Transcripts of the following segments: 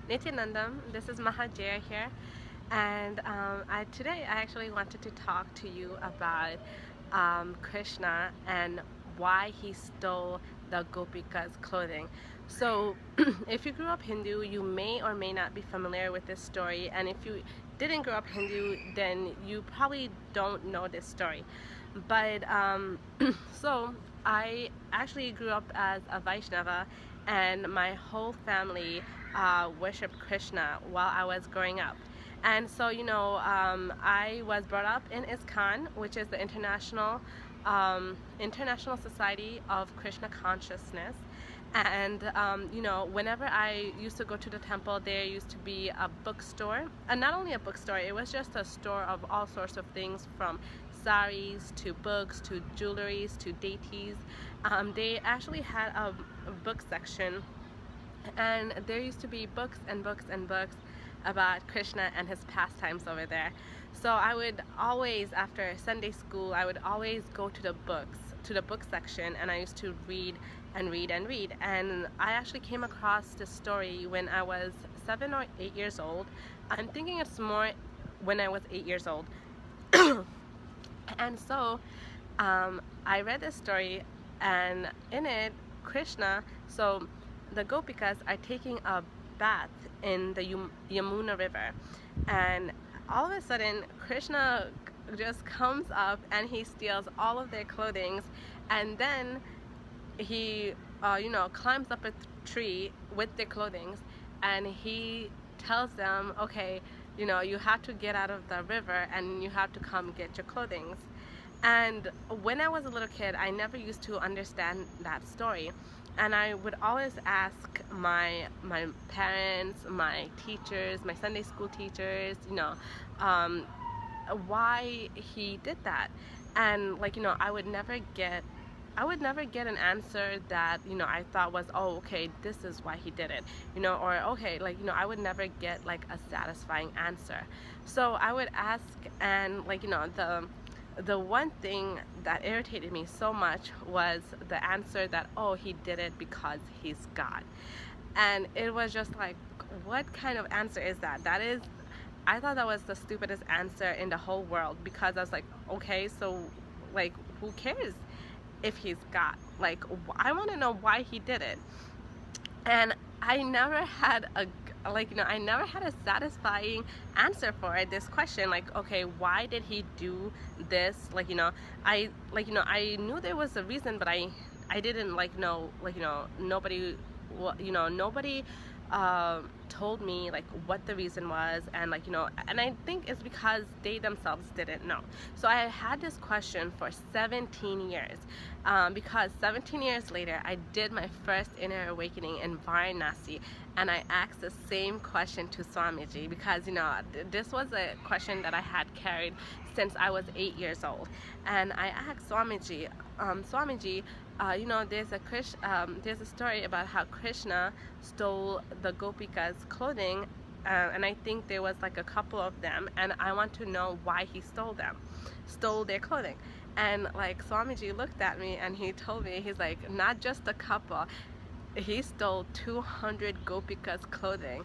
Nityanandam. This is Mahajaya here, and today I actually wanted to talk to you about Krishna and why he stole the Gopikas' clothing. So, if you grew up Hindu, you may or may not be familiar with this story, and if you didn't grow up Hindu, then you probably don't know this story. But so I actually grew up as a Vaishnava, and my whole family worshipped Krishna while I was growing up. And so, I was brought up in ISKCON, which is the International Society of Krishna Consciousness. And whenever I used to go to the temple, there used to be a bookstore, and not only a bookstore, it was just a store of all sorts of things, from saris to books to jewelries to deities. They actually had a book section, and there used to be books and books and books about Krishna and his pastimes over there. So I would always, after Sunday school, I would always go to the book section, and I used to read and read and read. And I actually came across this story when I was 7 or 8 years old. I'm thinking it's more when I was 8 years old. And so I read this story, and in it, Krishna, so the Gopikas are taking a bath in the Yamuna River, and all of a sudden Krishna just comes up and he steals all of their clothing, and then he climbs up a tree with their clothing, and he tells them, okay, you have to get out of the river and you have to come get your clothing. And when I was a little kid, I never used to understand that story, and I would always ask my parents, my teachers, my Sunday school teachers, why he did that. And I would never get an answer that I thought was, oh, okay, this is why he did it, or okay, I would never get like a satisfying answer. So I would ask, and the one thing that irritated me so much was the answer that, oh, he did it because he's God. And it was just like, what kind of answer is that? I thought that was the stupidest answer in the whole world, because I was like, okay, so who cares if he's God? I want to know why he did it. And I never had a satisfying answer for this question. Okay, why did he do this? I knew there was a reason, but I didn't know. Nobody told me what the reason was, and and I think it's because they themselves didn't know. So I had this question for 17 years, because 17 years later I did my first inner awakening in Varanasi, and I asked the same question to Swamiji, because this was a question that I had carried since I was 8 years old. And I asked Swamiji, Swamiji, there's a story about how Krishna stole the Gopikas' clothing, and I think there was a couple of them, and I want to know why he stole their clothing. And Swamiji looked at me and he told me, he's like, not just a couple, he stole 200 Gopikas' clothing.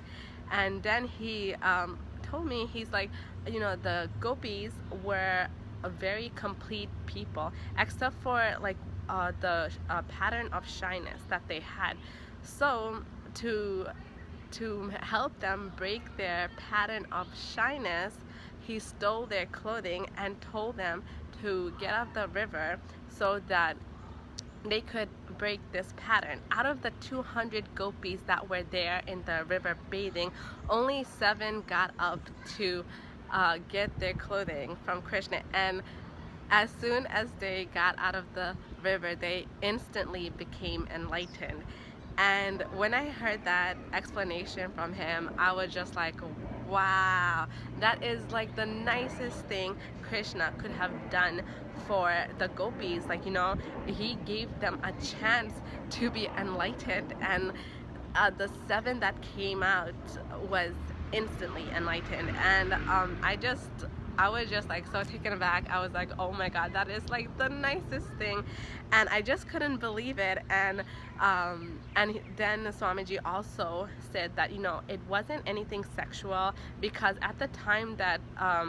And then he told me, he's like, the Gopis were a very complete people, except for the pattern of shyness that they had. So to help them break their pattern of shyness, he stole their clothing and told them to get out the river so that they could break this pattern. Out of the 200 gopis that were there in the river bathing, only 7 got up to get their clothing from Krishna. And as soon as they got out of the river, they instantly became enlightened. And when I heard that explanation from him, I was just like, wow, that is the nicest thing Krishna could have done for the gopis. He gave them a chance to be enlightened, and the 7 that came out was instantly enlightened. And I just I was just like so taken aback. I was like, oh my god, that is like the nicest thing, and I just couldn't believe it. Then Swamiji also said that, you know, it wasn't anything sexual, because at the time that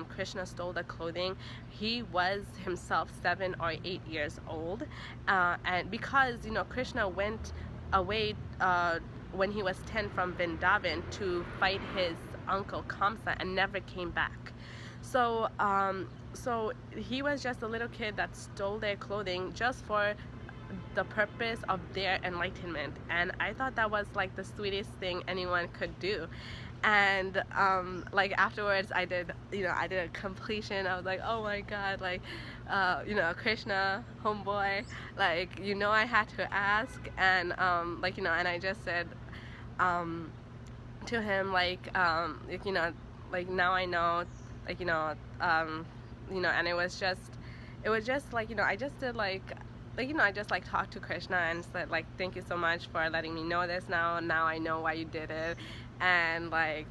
Krishna stole the clothing, he was himself 7 or 8 years old, and because, you know, Krishna went away when he was 10 from Vrindavan to fight his uncle Kamsa and never came back. So he was just a little kid that stole their clothing just for the purpose of their enlightenment, and I thought that was like the sweetest thing anyone could do. And like afterwards, I did a completion. I was like, oh my god, like you know, Krishna, homeboy, like, you know, I had to ask. And like, you know, and I just said to him, like, you know, like, now I know, like, you know, and it was just like, you know, I just did like, you know, I just like talked to Krishna and said, like, thank you so much for letting me know this. Now I know why you did it. And like,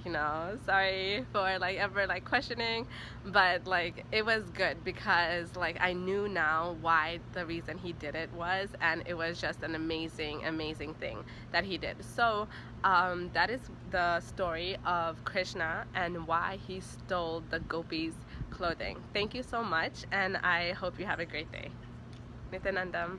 you know, sorry for like ever like questioning, but like it was good, because like I knew now why the reason he did it was, and it was just an amazing thing that he did. So that is the story of Krishna and why he stole the gopis' clothing. Thank you so much, and I hope you have a great day. Nityanandam.